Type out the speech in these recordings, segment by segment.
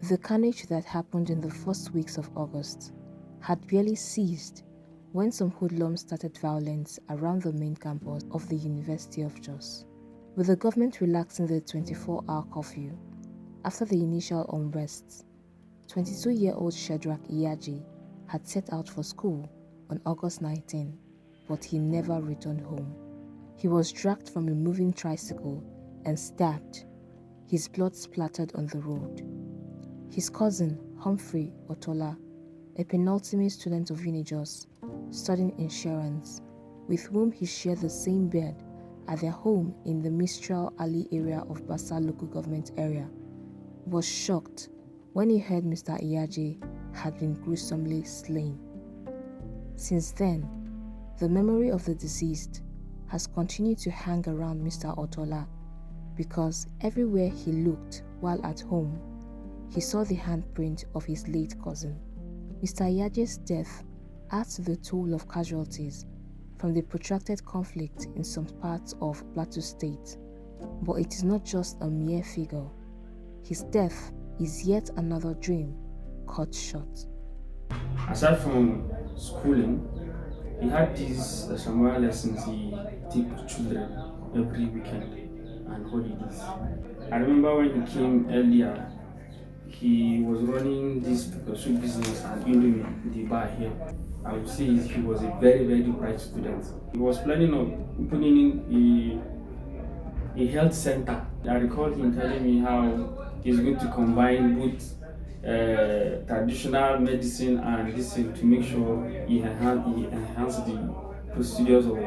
The carnage that happened in the first weeks of August had barely ceased when some hoodlums started violence around the main campus of the University of Jos. With the government relaxing the 24-hour curfew after the initial unrest, 22-year-old Shadrach Iyaji had set out for school on August 19, but he never returned home. He was dragged from a moving tricycle and stabbed, his blood splattered on the road. His cousin, Humphrey Otola, a penultimate student of Unijos, studying insurance, with whom he shared the same bed at their home in the Mistral Alley area of Basa local government area, was shocked when he heard Mr. Iyaji had been gruesomely slain. Since then, the memory of the deceased has continued to hang around Mr. Otola because everywhere he looked while at home, he saw the handprint of his late cousin. Mr. Iyaji's death adds to the toll of casualties from the protracted conflict in some parts of Plateau State, but it is not just a mere figure. His death is yet another dream cut short. Aside from schooling, he had these Samuel lessons he took children every weekend and holidays. I remember when he came earlier, he was running this soup business and Indomie, the bar here. I would say he was a very, very bright student. He was planning on opening a health center. I recall him telling me how he's going to combine both traditional medicine and this thing to make sure he enhance the procedures of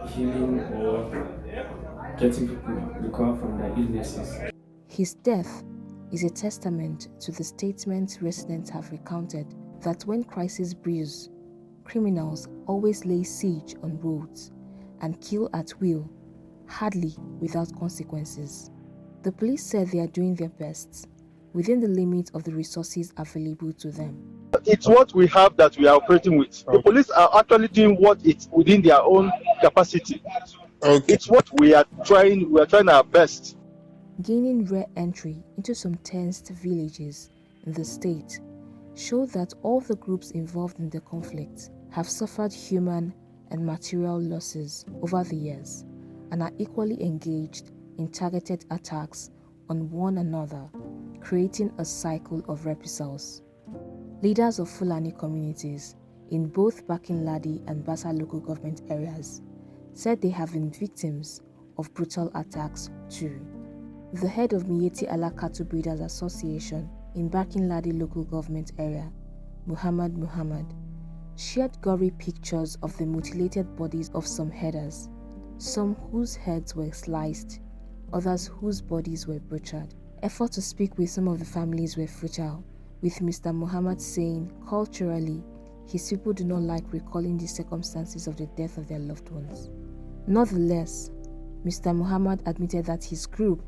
healing or getting people recover from their illnesses. His death is a testament to the statements residents have recounted that when crises brews, criminals always lay siege on roads and kill at will, hardly without consequences. The police said they are doing their best within the limits of the resources available to them. It's what we have that we are operating with. The police are actually doing what it's within their own capacity. Okay. It's what we are trying our best. Gaining rare entry into some tensed villages in the state showed that all the groups involved in the conflict have suffered human and material losses over the years and are equally engaged in targeted attacks on one another, creating a cycle of reprisals. Leaders of Fulani communities in both Bakin-Ladi and Basa local government areas said they have been victims of brutal attacks too. The head of Miyetti Allah Cattle Breeders Association in Bakin-Ladi local government area, Muhammad, shared gory pictures of the mutilated bodies of some herders, some whose heads were sliced, others whose bodies were butchered. Effort to speak with some of the families were futile, with Mr. Muhammad saying culturally his people do not like recalling the circumstances of the death of their loved ones. Nonetheless, Mr. Muhammad admitted that his group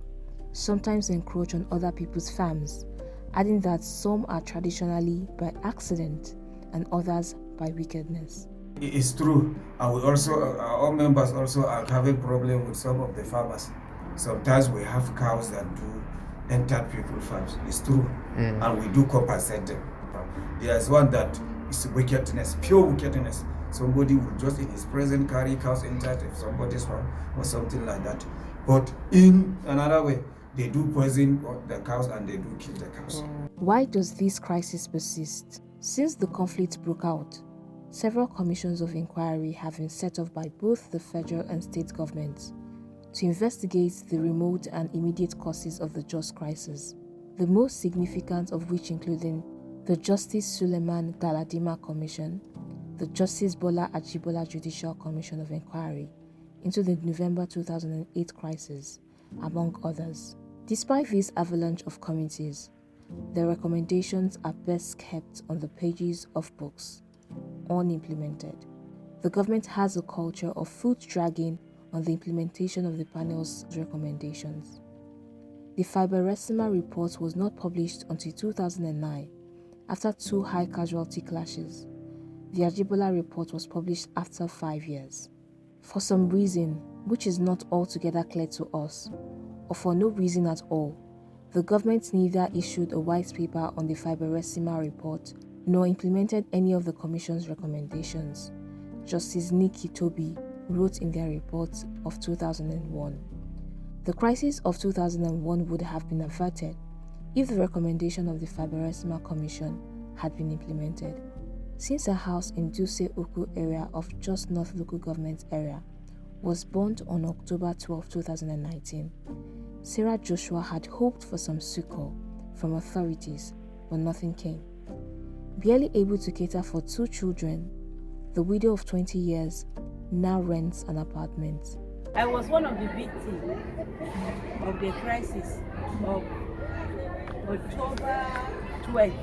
sometimes encroach on other people's farms, adding that some are traditionally by accident and others by wickedness. It is true, and we also, our members also are having problem with some of the farmers. Sometimes we have cows that do enter people's farms. It's true, and we do compensate them. There's one that is wickedness, pure wickedness. Somebody will just in his presence carry cows inside of somebody's farm or something like that. But in another way, they do poison the cows and they do kill the cows. Why does this crisis persist? Since the conflict broke out, several commissions of inquiry have been set up by both the federal and state governments to investigate the remote and immediate causes of the Jos crisis, the most significant of which including the Justice Suleiman Galadima Commission, the Justice Bola Ajibola Judicial Commission of Inquiry into the November 2008 crisis, among others. Despite this avalanche of committees, their recommendations are best kept on the pages of books, unimplemented. The government has a culture of foot dragging on the implementation of the panel's recommendations. The Fiberesima report was not published until 2009, after 2 high casualty clashes. The Ajibola report was published after 5 years. For some reason, which is not altogether clear to us, or for no reason at all, The government neither issued a white paper on the Fiberesima report nor implemented any of the Commission's recommendations, Justice Nikki Toby wrote in their report of 2001. The crisis of 2001 would have been averted if the recommendation of the Fiberesima Commission had been implemented. Since a house in Duse Uku area of Jos North local government area was burnt on October 12, 2019, Sarah Joshua had hoped for some succor from authorities, but nothing came. Barely able to cater for 2 children, the widow of 20 years now rents an apartment. I was one of the victims of the crisis of October 12,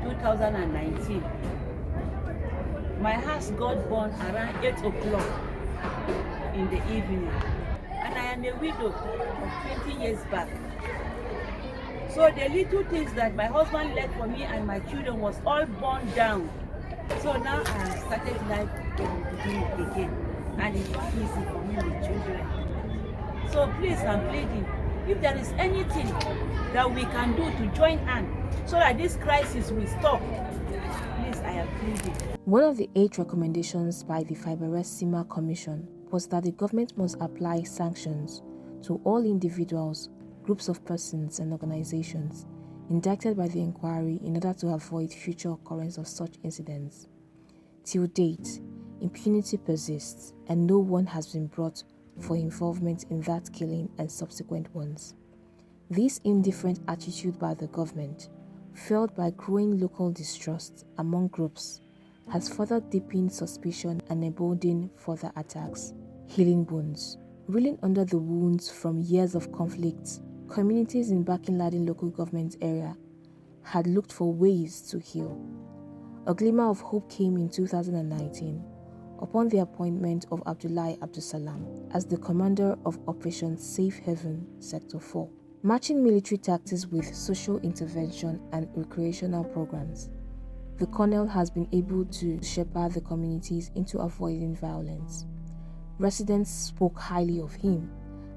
2019. My house got burned around 8 o'clock in the evening, and I am a widow of 20 years back. So the little things that my husband left for me and my children was all burned down. So now I have started life from the beginning again, and it's not easy for me with children. So please, I'm pleading, if there is anything that we can do to join hands so that this crisis will stop, please, I am pleading. One of the 8 recommendations by the Fiberesima Commission was that the government must apply sanctions to all individuals, groups of persons and organizations indicted by the inquiry in order to avoid future occurrence of such incidents. Till date, impunity persists and no one has been brought for involvement in that killing and subsequent ones. This indifferent attitude by the government, fueled by growing local distrust among groups, has further deepened suspicion and emboldened further attacks. Healing wounds. Reeling under the wounds from years of conflict, communities in Bakin-Ladin local government area had looked for ways to heal. A glimmer of hope came in 2019 upon the appointment of Abdullahi Abdusalam as the commander of Operation Safe Haven Sector 4. Matching military tactics with social intervention and recreational programs, the colonel has been able to shepherd the communities into avoiding violence. Residents spoke highly of him,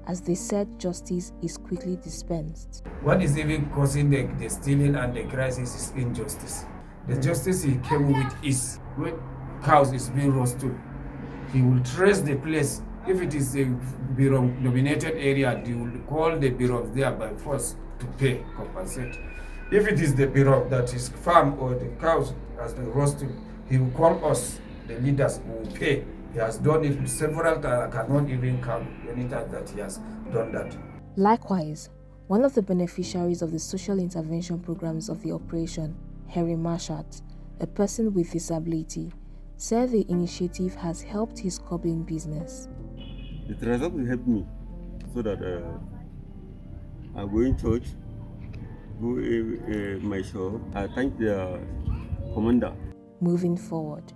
as they said justice is quickly dispensed. What is even causing the stealing and the crisis is injustice. The justice he came with is when cows is being roasted, he will trace the place. If it is a Birom-dominated area, they will call the Birom there by force to pay, compensate. If it is the Birom that is farm or the cows has been roasted, he will call us, the leaders, who will pay. He has done it several times. I cannot even count any time that he has done that. Likewise, one of the beneficiaries of the social intervention programs of the operation, Harry Marshat, a person with disability, said the initiative has helped his cobbling business. The result will help me so that I go in church, go my shop. I thank the commander. Moving forward,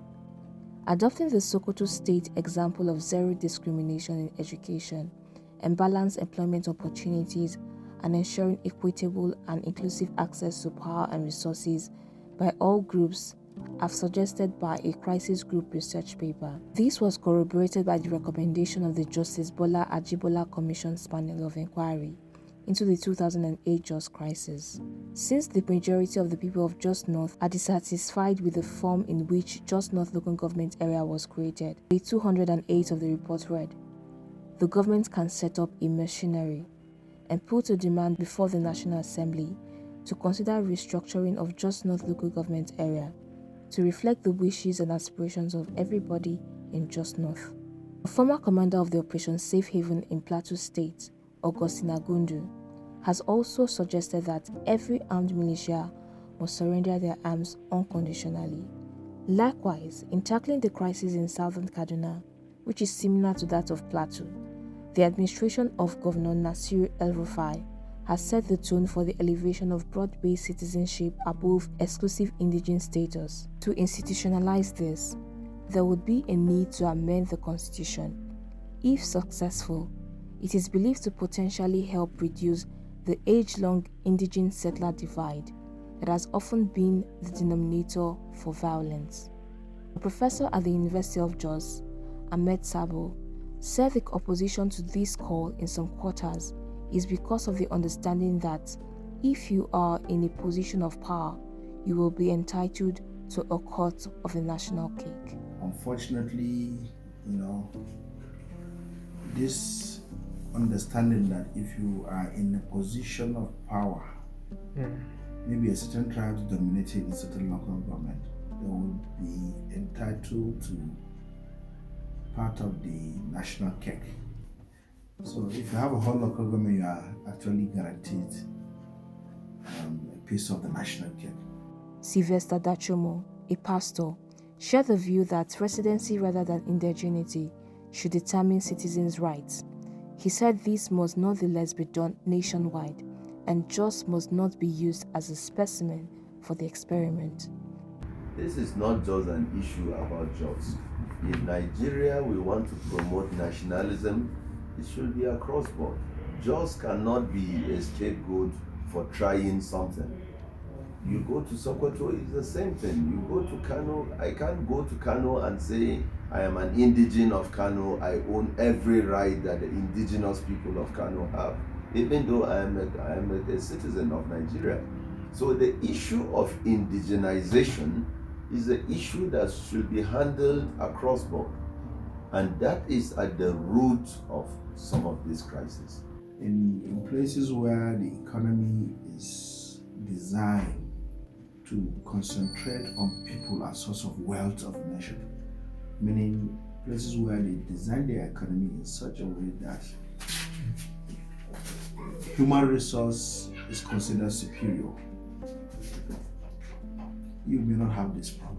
adopting the Sokoto State example of zero discrimination in education and balanced employment opportunities and ensuring equitable and inclusive access to power and resources by all groups as suggested by a crisis group research paper. This was corroborated by the recommendation of the Justice Bola Ajibola Commission's panel of inquiry into the 2008 Jos crisis. Since the majority of the people of Jos North are dissatisfied with the form in which Jos North local government area was created, page 208 of the report read, the government can set up a machinery and put a demand before the National Assembly to consider restructuring of Jos North local government area to reflect the wishes and aspirations of everybody in Jos North. A former commander of the Operation Safe Haven in Plateau State, Augustine Agundu, has also suggested that every armed militia must surrender their arms unconditionally. Likewise, in tackling the crisis in southern Kaduna, which is similar to that of Plateau, the administration of Governor Nasir El-Rufai has set the tone for the elevation of broad-based citizenship above exclusive indigent status. To institutionalize this, there would be a need to amend the constitution. If successful, it is believed to potentially help reduce the age-long indigent settler divide that has often been the denominator for violence. A professor at the University of Jos, Ahmed Sabo, said the opposition to this call in some quarters is because of the understanding that if you are in a position of power, you will be entitled to a cut of the national cake. Unfortunately, this understanding that if you are in a position of power, maybe a certain tribe dominating a certain local government, they will be entitled to part of the national cake. So if you have a whole local government, you are actually guaranteed a piece of the national cake. Sylvester Dachomo, a pastor, shared the view that residency rather than indigeneity should determine citizens' rights. He said this must nonetheless be done nationwide, and Jos must not be used as a specimen for the experiment. This is not just an issue about Jos. In Nigeria, we want to promote nationalism. It should be across board. Jos cannot be a scapegoat for trying something. You go to Sokoto, it's the same thing. You go to Kano, I can't go to Kano and say I am an indigene of Kano, I own every right that the indigenous people of Kano have, even though I am a citizen of Nigeria. So the issue of indigenization is an issue that should be handled across board. And that is at the root of some of these crises. In places where the economy is designed to concentrate on people as source of wealth of the nation, meaning places where they design their economy in such a way that human resource is considered superior, you may not have this problem.